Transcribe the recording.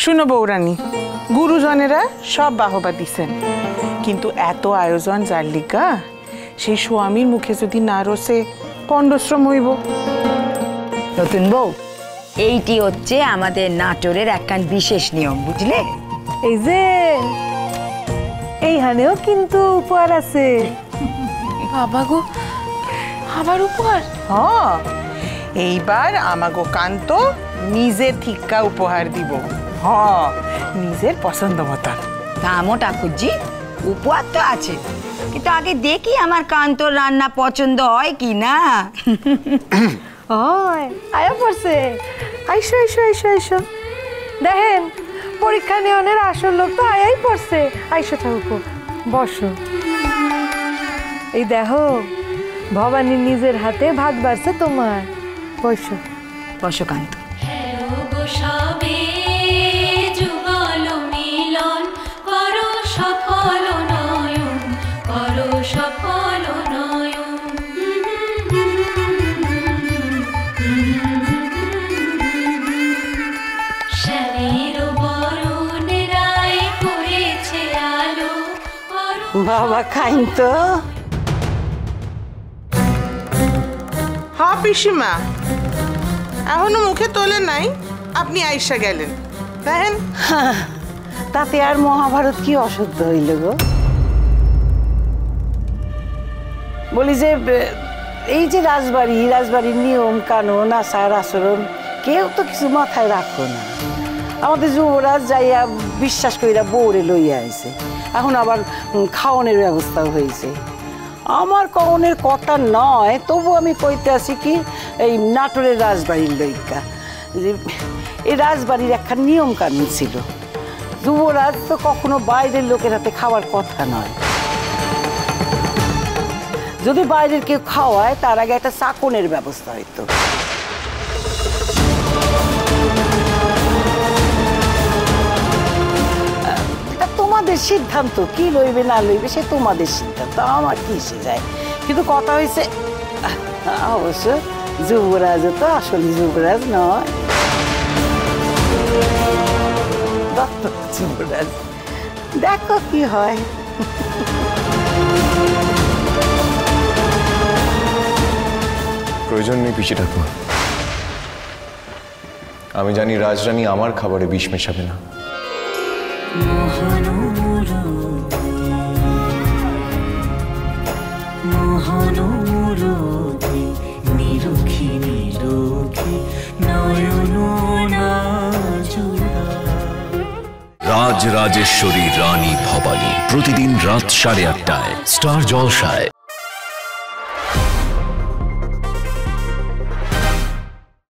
শুনো বৌরানী, গুরুজনেরা সব বাহবা দিছেন, কিন্তু এত আয়োজন যার লিগা সেই স্বামীর মুখে যদি না রসে পণ্ডশ্রম হইব। নতুন বউ, এইটি হচ্ছে আমাদের নাটোরের একখান বিশেষ নিয়ম, বুঝলে? এই যে এইখানেও কিন্তু উপহার আছে। বাবা গো, আবার উপহার? এইবার আমাগো কান্ত নিজে থিকা উপহার দিব। নিজের পছন্দ মতন। থামো ঠাকুরজি, উপহার তো আছে, কিন্তু আগে দেখি আমার কান্তর রান্না পছন্দ হয় কি না। আয়া পড়ছে, আইসো আইসো আইসো আইসো। দেখেন, পরীক্ষা নেওয়ার আসল লোক তো আয়াই পড়ছে। আইসো ঠাকুর, বসো। এই দেখো, ভবানী নিজের হাতে ভাত বাড়ছে তোমার। বসো বসো কান্ত। বাবা কান্ত। হ্যাঁ পিসিমা, এখনো মুখে তোলে নাই, আপনি আইসা গেলেন। দেখেন, তাতে আর মহাভারত কি অশুদ্ধ হইল গো? বলি যে এই যে রাজবাড়ির নিয়ম কানুন আচার আচরণ কেউ তো কিছু মাথায় রাখো না। আমাদের যুবরাজ যাইয়া বিশ্বাস কইরা বউরে লইয়া আইছে, এখন আবার খাওয়ানোর ব্যবস্থাও হয়েছে। আমার কওনের কথা নয়, তবু আমি কইতে আছি কি, এই নাটোরের রাজবাড়ির লইকা যে এই রাজবাড়ির একটা নিয়ম কানুন ছিল। যুবরাজ তো কখনো বাইরের লোকের হাতে খাওয়ার কথা নয়। যদি বাইরের কেউ খাওয়ায়, তার আগে একটা চাকনের ব্যবস্থা হইতো। তোমাদের সিদ্ধান্ত, কি লইবে না লইবে সে তোমাদের সিদ্ধান্ত, আমার কি এসে যায়। কিন্তু কথা হয়েছে, অবশ্য যুবরাজ তো আসলে যুবরাজ নয়, যুবরাজ। দেখো কি হয়। প্রয়োজন নেই পিসি ঠাকুমা, আমি জানি রাজরানী আমার খাবারে বিষ মেশাবে না। রাজরাজেশ্বরী রানী ভবানী, প্রতিদিন রাত 8:30টায় স্টার জলসায়।